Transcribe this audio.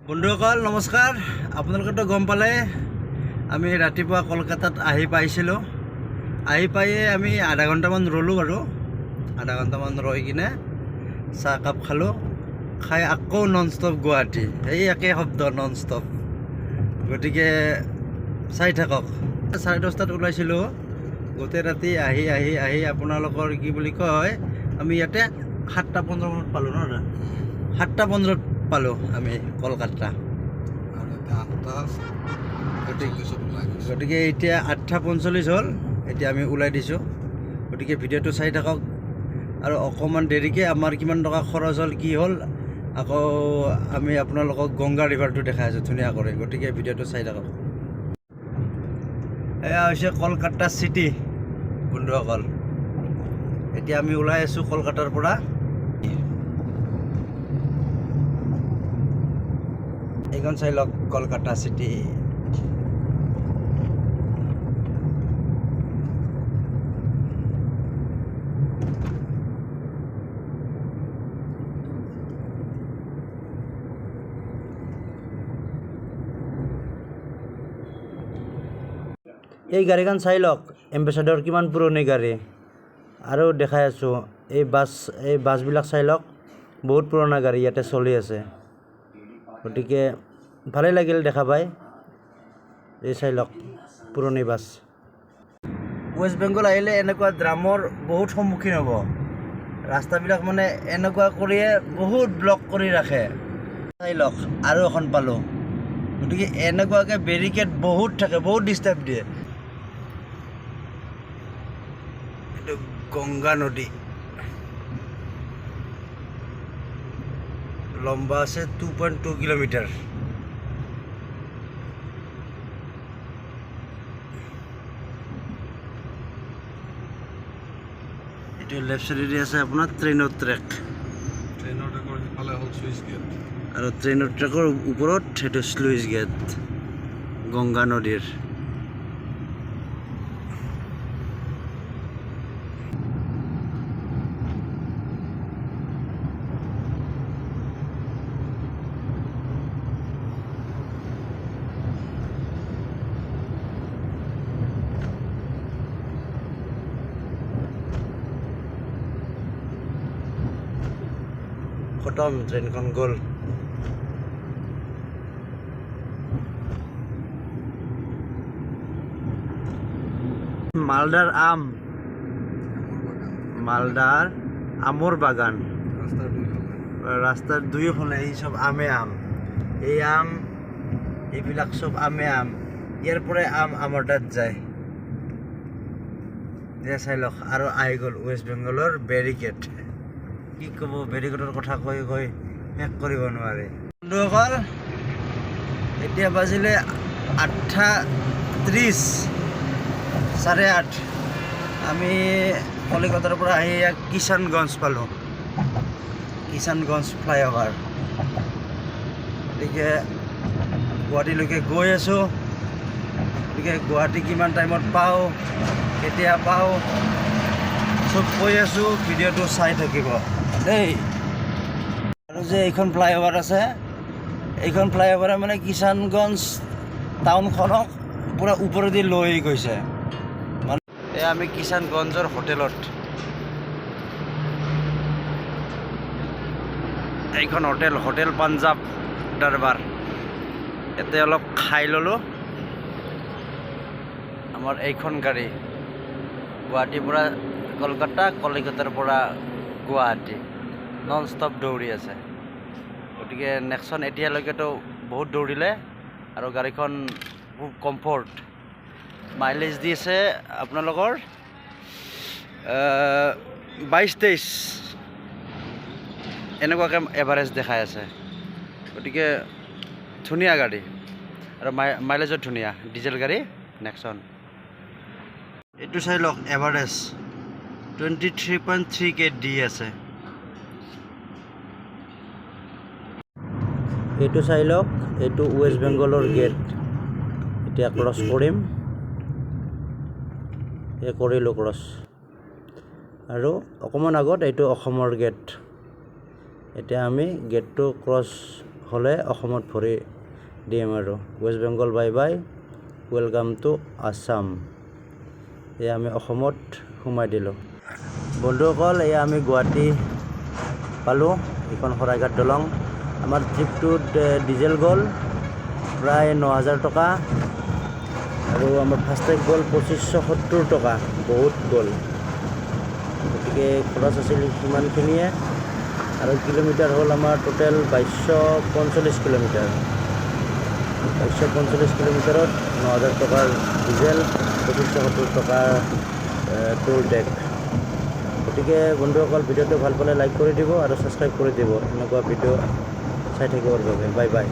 বন্ধুসকল নমস্কাৰ। আপোনালোকেতো গম পালে আমি ৰাতিপুৱা কলকাতাত আহি পাইছিলোঁ। আহি পায়ে আমি আধা ঘণ্টামান ৰ'লোঁ বাৰু। আধা ঘণ্টামান ৰৈ কিনে চাহ কাপ খালোঁ। খাই আকৌ নন ষ্টপ গুৱাহাটী, এই একে শব্দ নন ষ্টপ। গতিকে চাই থাকক। 10:30 ওলাইছিলোঁ, গোটেই ৰাতি আহি আহি আহি আপোনালোকৰ কি বুলি কয়, আমি ইয়াতে 7:15 পালোঁ ন। 7:15 পালোঁ আমি কলকাতা। গতিকে এতিয়া 8:45 হ'ল, এতিয়া আমি ওলাই দিছোঁ। গতিকে ভিডিঅ'টো চাই থাকক। আৰু অকণমান দেৰিকৈ আমাৰ কিমান টকা খৰচ হ'ল কি হ'ল আকৌ আমি আপোনালোকক গংগা ৰিভাৰটো দেখাই আছোঁ ধুনীয়া কৰি। গতিকে ভিডিঅ'টো চাই থাকক। এয়া হৈছে কলকাতা চিটি বন্ধুসকল। এতিয়া আমি ওলাই আছোঁ কলকাতাৰ পৰা। এইখন চাই লওক কলকাতা চিটি। এই গাড়ীখন চাই লওক, এম্বেচাডৰ কিমান পুৰণি গাড়ী। আৰু দেখাই আছোঁ এই বাছবিলাক চাই লওক, বহুত পুৰণা গাড়ী ইয়াতে চলি আছে। গতিকে ভালেই লাগিল দেখা পাই। এই চাই লওক পুৰণি বাছ। ৱেষ্ট বেংগল আহিলে এনেকুৱা ড্ৰামৰ বহুত সন্মুখীন হ'ব। ৰাস্তাবিলাক মানে এনেকুৱা কৰিয়ে বহুত ব্লক কৰি ৰাখে। চাই লওক আৰু এখন পালোঁ। গতিকে এনেকুৱাকৈ বেৰিকেড বহুত থাকে, বহুত ডিষ্টাৰ্ব দিয়ে। এইটো গংগা নদী, লম্বা আছে 2.2 কিলোমিটাৰ। এইটো লেফ্ট চাইডেদি আছে আপোনাৰ ট্ৰেইনৰ ট্ৰেক। আৰু ট্ৰেইনৰ ট্ৰেকৰ ওপৰত সেইটো স্লুইচ গেট গংগা নদীৰ। খতম, ট্ৰেইনখন গ'ল। মালদাৰ আম, মালদাৰ আমৰ বাগান। ৰাস্তাৰ দুয়োফালে এই চব আমে আম। এই আম, এইবিলাক চব আমে আম। ইয়াৰ পৰাই আম আমাৰ তাত যায়। এতিয়া চাই লওক আৰু আহি গ'ল ৱেষ্ট বেংগলৰ বেৰিকেড। কি ক'ব, বেৰিকেডৰ কথা কৈ কৈ শেষ কৰিব নোৱাৰে। বন্ধুসকল এতিয়া বাজিলে 8:30, 8:30। আমি কলিকতাৰ পৰা আহি কিষাণগঞ্জ পালোঁ, কিষাণগঞ্জ ফ্লাইঅভাৰ। গতিকে গুৱাহাটীলৈকে গৈ আছোঁ। গতিকে গুৱাহাটী কিমান টাইমত পাওঁ, কেতিয়া পাওঁ চব কৈ আছোঁ, ভিডিঅ'টো চাই থাকিব দেই। আৰু যে এইখন ফ্লাইঅভাৰ আছে, এইখন ফ্লাইঅভাৰে মানে কিষাণগঞ্জ টাউনখনক পূৰা ওপৰেদি লৈ গৈছে। মানে এয়া আমি কিষাণগঞ্জৰ হোটেলত। এইখন হোটেল পাঞ্জাৱ দৰবাৰ। ইয়াতে অলপ খাই ল'লোঁ। আমাৰ এইখন গাড়ী গুৱাহাটীৰ পৰা কলকাতা, কলিকতাৰ পৰা গুৱাহাটী নন ষ্টপ দৌৰি আছে। গতিকে নেক্সন এতিয়ালৈকেতো বহুত দৌৰিলে আৰু গাড়ীখন খুব কমফৰ্ট। মাইলেজ দি আছে আপোনালোকৰ 22-23 এনেকুৱাকৈ এভাৰেজ দেখাই আছে। গতিকে ধুনীয়া গাড়ী আৰু মাইলেজো ধুনীয়া, ডিজেল গাড়ী নেক্সন। এইটো চাই লওক এভাৰেজ 23.3K দি আছে। এইটো চাই লওক, এইটো ৱেষ্ট বেংগলৰ গেট। এতিয়া ক্ৰছ কৰিম, এই কৰিলোঁ ক্ৰছ। আৰু অকণমান আগত এইটো অসমৰ গেট। এতিয়া আমি গেটটো ক্ৰছ হ'লে অসমত ভৰি দিম আৰু West Bengal bye bye welcome to Assam. এয়া আমি অসমত সোমাই দিলোঁ। বন্ধুসকল, এয়া আমি গুৱাহাটী পালোঁ। এইখন শৰাইঘাট দলং। আমাৰ ট্ৰিপটোত ডিজেল গ'ল প্ৰায় 9,000 টকা আৰু আমাৰ ফাষ্টেগ গ'ল 2570 টকা। বহুত গ'ল, গতিকে খৰচ আছিল সিমানখিনিয়ে। আৰু কিলোমিটাৰ হ'ল আমাৰ টোটেল 2245 কিলোমিটাৰ। 2245 কিলোমিটাৰত 9,000 টকাৰ ডিজেল, 2570 টকাৰ টোল টেক্স। গতিকে বন্ধুসকল, ভিডিঅ'টো ভাল পালে লাইক কৰি দিব আৰু ছাবস্ক্ৰাইব কৰি দিব এনেকুৱা ভিডিঅ' চাই থাকিবৰ বাবে। Bye bye.